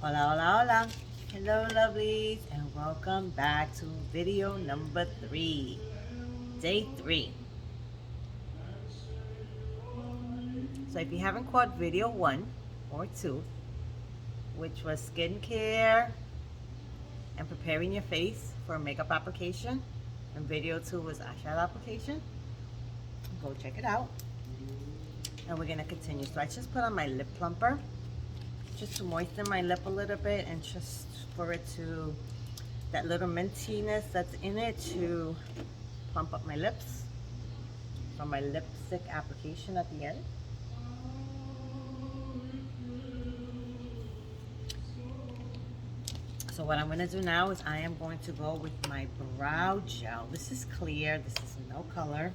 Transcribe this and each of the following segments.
Hola, hola, hola. Hello, lovelies, and welcome back to video number 3, day 3. So if you haven't caught video 1 or 2, which was skincare and preparing your face for makeup application, and video 2 was eyeshadow application, go check it out. And we're gonna continue. So I just put on my lip plumper just to moisten my lip a little bit and just for it to, that little mintiness that's in it, to plump up my lips for my lipstick application at the end. So what I'm going to do now is I am going to go with my brow gel. This is clear. This is no color.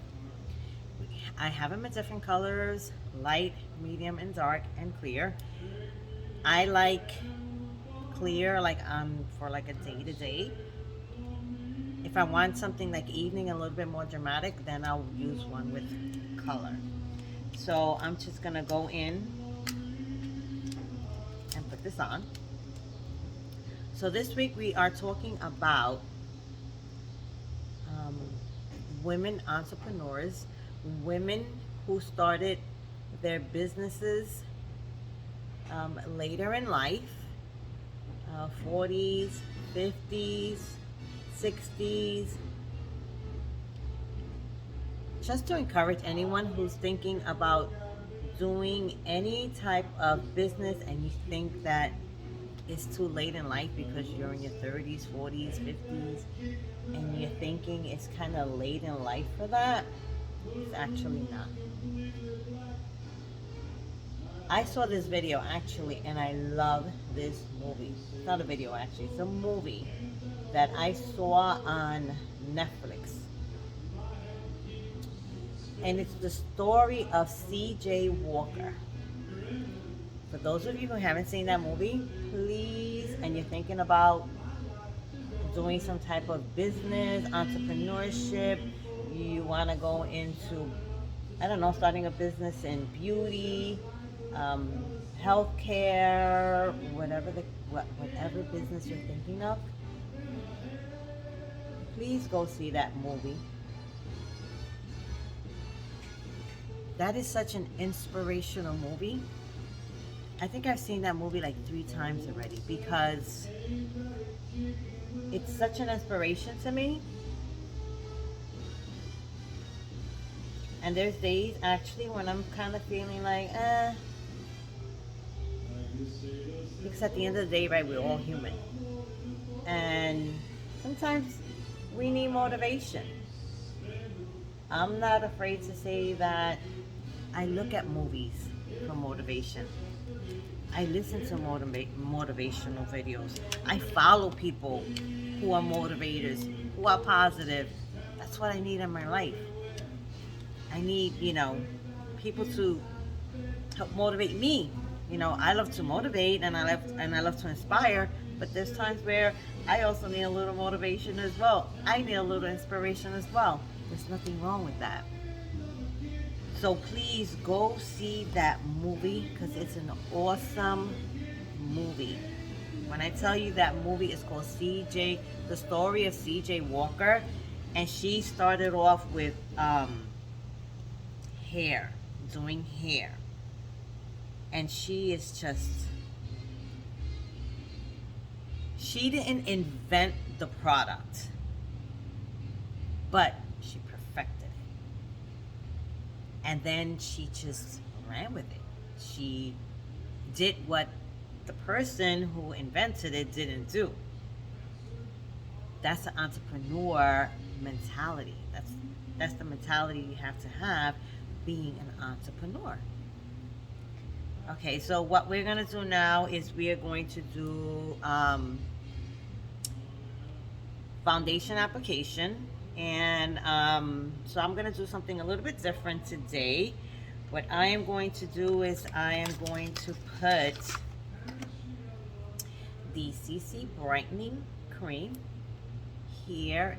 I have them in different colors: light, medium, and dark, and clear. I like clear, like for like a day-to-day. If I want something like evening, a little bit more dramatic, then I'll use one with color. So I'm just gonna go in and put this on. So this week we are talking about women entrepreneurs, women who started their businesses later in life, 40s, 50s, 60s, just to encourage anyone who's thinking about doing any type of business and you think that it's too late in life because you're in your 30s, 40s, 50s, and you're thinking it's kind of late in life for that. It's actually not. I saw this video actually, and I love this movie. It's not a video actually, it's a movie that I saw on Netflix. And it's the story of C.J. Walker. For those of you who haven't seen that movie, please, and you're thinking about doing some type of business, entrepreneurship, you want to go into, I don't know, starting a business in beauty, healthcare, whatever business you're thinking of, please go see that movie. That is such an inspirational movie. I think I've seen that movie like 3 times already because it's such an inspiration to me. And there's days actually when I'm kind of feeling like, because at the end of the day, right, we're all human. And sometimes we need motivation. I'm not afraid to say that I look at movies for motivation. I listen to motivational videos. I follow people who are motivators, who are positive. That's what I need in my life. I need, people to help motivate me. I love to motivate and I love to inspire, but there's times where I also need a little motivation as well. I need a little inspiration as well. There's nothing wrong with that. So please go see that movie because it's an awesome movie. When I tell you that movie is called the story of C.J. Walker, and she started off with hair, doing hair. And she didn't invent the product, but she perfected it. And then she just ran with it. She did what the person who invented it didn't do. That's an entrepreneur mentality. That's the mentality you have to have being an entrepreneur. Okay, so what we're going to do now is we are going to do foundation application. And so I'm going to do something a little bit different today. What I am going to do is I am going to put the CC Brightening Cream here.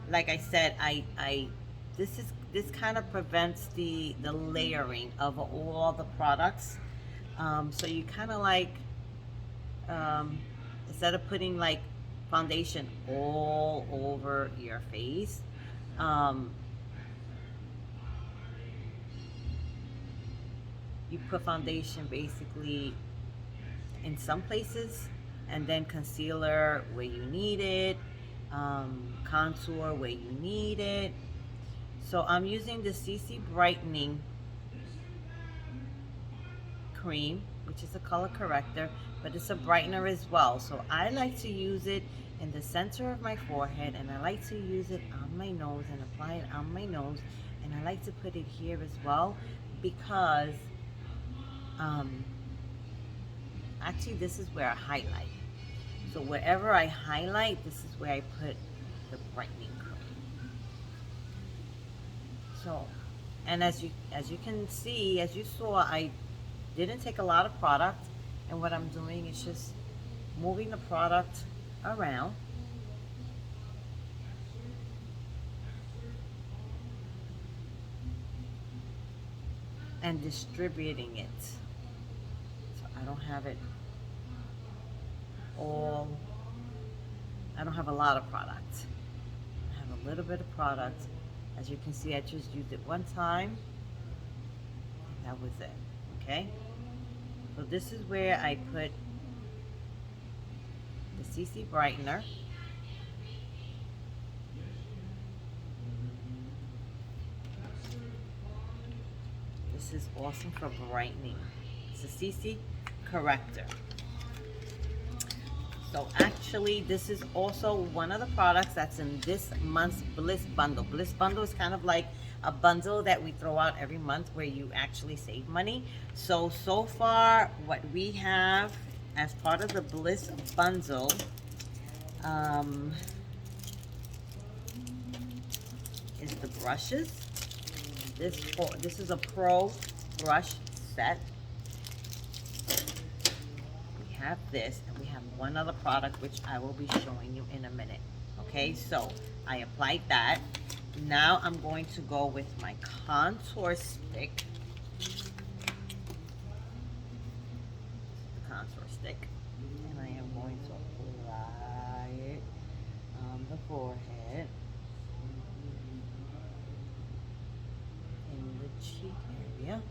Like I said, I this kind of prevents the layering of all the products. So you kind of like, instead of putting like foundation all over your face, you put foundation basically in some places, and then concealer where you need it, contour where you need it. So I'm using the CC Brightening Cream, which is a color corrector, but it's a brightener as well. So I like to use it in the center of my forehead, and I like to use it on my nose and apply it on my nose, and I like to put it here as well, because actually this is where I highlight. So wherever I highlight, this is where I put the brightening cream. So, and as you can see, as you saw, I didn't take a lot of product, and what I'm doing is just moving the product around. And distributing it. So I don't have it all, I don't have a lot of product. I have a little bit of product. As you can see, I just used it one time, and that was it, okay? So this is where I put the CC Brightener. This is awesome for brightening. It's a CC corrector. So actually, this is also one of the products that's in this month's Bliss Bundle. Bliss Bundle is kind of like a bundle that we throw out every month where you actually save money. So far, what we have as part of the Bliss Bundle, is the brushes. This is a pro brush set. We have this, and we have one other product which I will be showing you in a minute. Okay, so I applied that. Now I'm going to go with my contour stick. Contour stick, and I am going to apply it on the forehead, in the cheek area.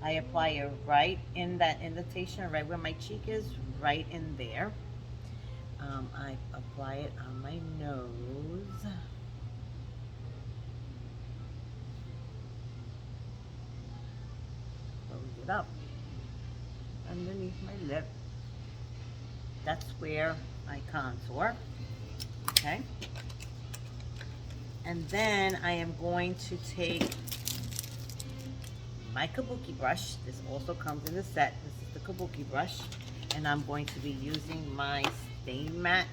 I apply it right in that indentation, right where my cheek is, right in there. I apply it on my nose. Close it up underneath my lip. That's where I contour. Okay. And then I am going to take my kabuki brush. This also comes in the set. This is the kabuki brush, and I'm going to be using my Stay Matte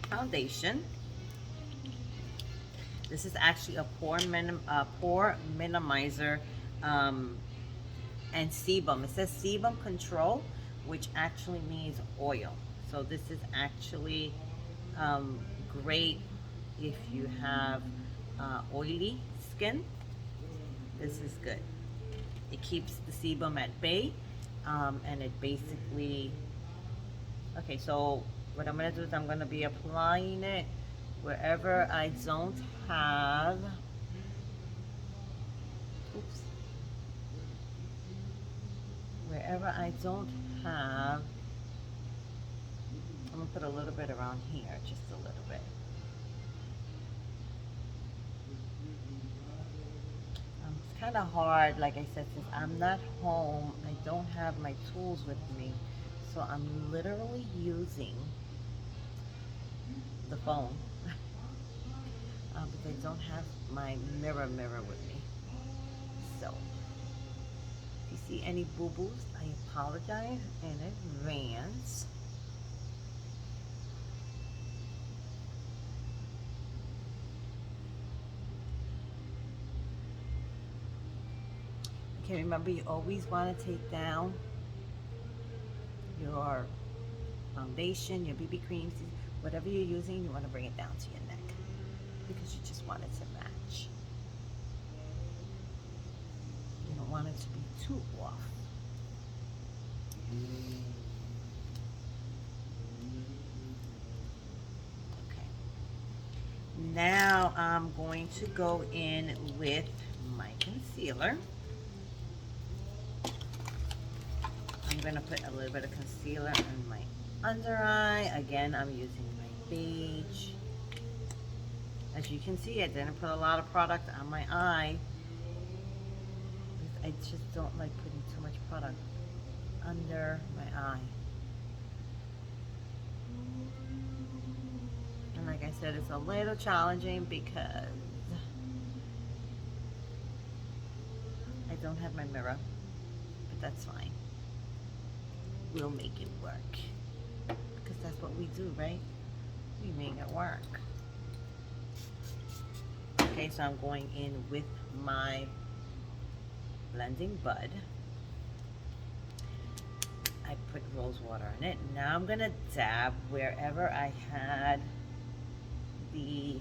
foundation. This is actually a pore minimizer and sebum. It says sebum control, which actually means oil. So this is actually great if you have oily skin. This is good. It keeps the sebum at bay, and it basically, okay, so what I'm going to do is I'm going to be applying it wherever I don't have, oops, wherever I don't have, I'm going to put a little bit around here, just a little bit. It's kind of hard, like I said, since I'm not home, I don't have my tools with me, so I'm literally using the phone because I don't have my mirror with me. So if you see any boo-boos, I apologize in advance. Okay, remember, you always want to take down your foundation, your BB creams, whatever you're using, you want to bring it down to your neck because you just want it to match. to be too off. Okay. Now I'm going to go in with my concealer. I'm going to put a little bit of concealer in my under eye. Again, I'm using my beige. As you can see, I didn't put a lot of product on my eye. I just don't like putting too much product under my eye. And like I said, it's a little challenging because I don't have my mirror, but that's fine. We'll make it work. Because that's what we do, right? We make it work. Okay, so I'm going in with my blending bud. I put rose water in it. Now I'm gonna dab wherever I had the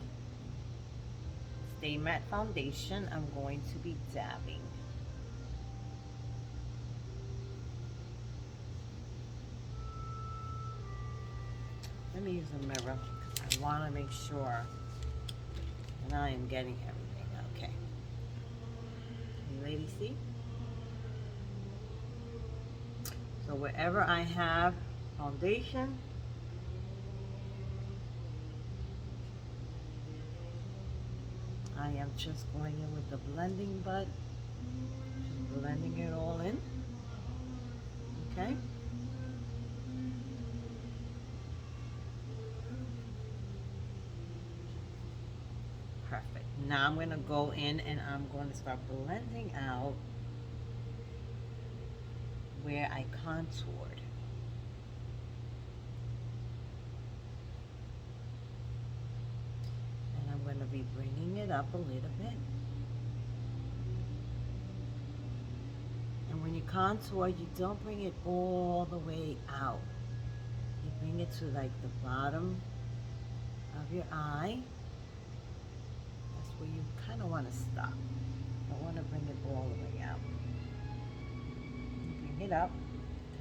Stay Matte foundation. I'm going to be dabbing. Let me use a mirror because I want to make sure that I am getting everything. Okay. You ladies see? So wherever I have foundation, I am just going in with the blending bud, just blending it all in. Okay. Perfect. Now I'm going to go in and I'm going to start blending out where I contoured. And I'm going to be bringing it up a little bit. And when you contour, you don't bring it all the way out. You bring it to like the bottom of your eye. That's where you kind of want to stop. You don't want to bring it all the way out. You bring it up,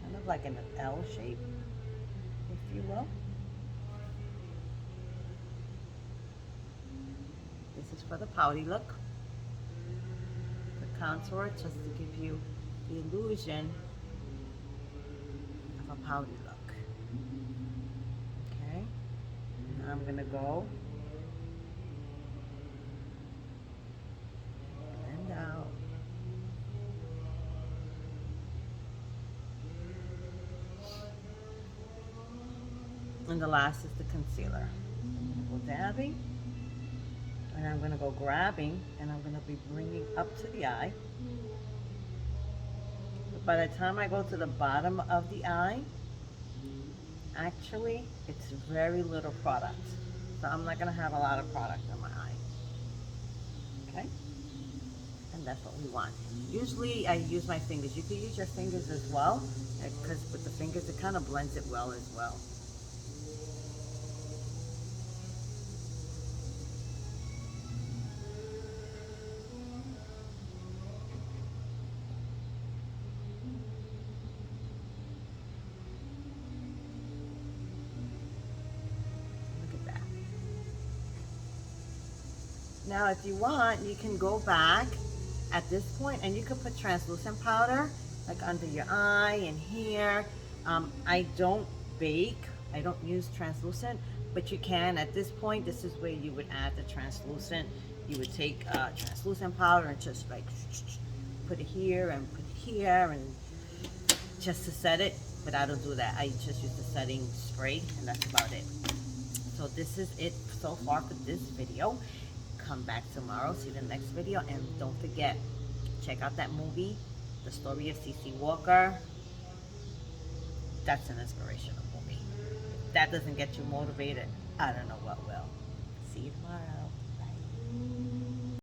kind of like in an L shape, if you will. This is for the pouty look. The contour, just to give you the illusion of a pouty look. Okay, now I'm gonna go blend out. And the last is the concealer. I'm gonna go dabbing, and I'm gonna go grabbing, and I'm gonna be bringing up to the eye. By the time I go to the bottom of the eye, actually, it's very little product. So I'm not going to have a lot of product on my eye. Okay? And that's what we want. Usually I use my fingers. You can use your fingers as well, because with the fingers it kind of blends it well as well. Now, if you want, you can go back at this point and you can put translucent powder like under your eye and here. I don't bake. I don't use translucent, but you can. At this point, this is where you would add the translucent. You would take translucent powder and just like put it here and put it here and just to set it. But I don't do that. I just use the setting spray and that's about it. So this is it so far for this video. Come back tomorrow, see the next video, and don't forget, check out that movie, The Story of C.C. Walker. That's an inspirational movie. If that doesn't get you motivated, I don't know what will. See you tomorrow. Bye.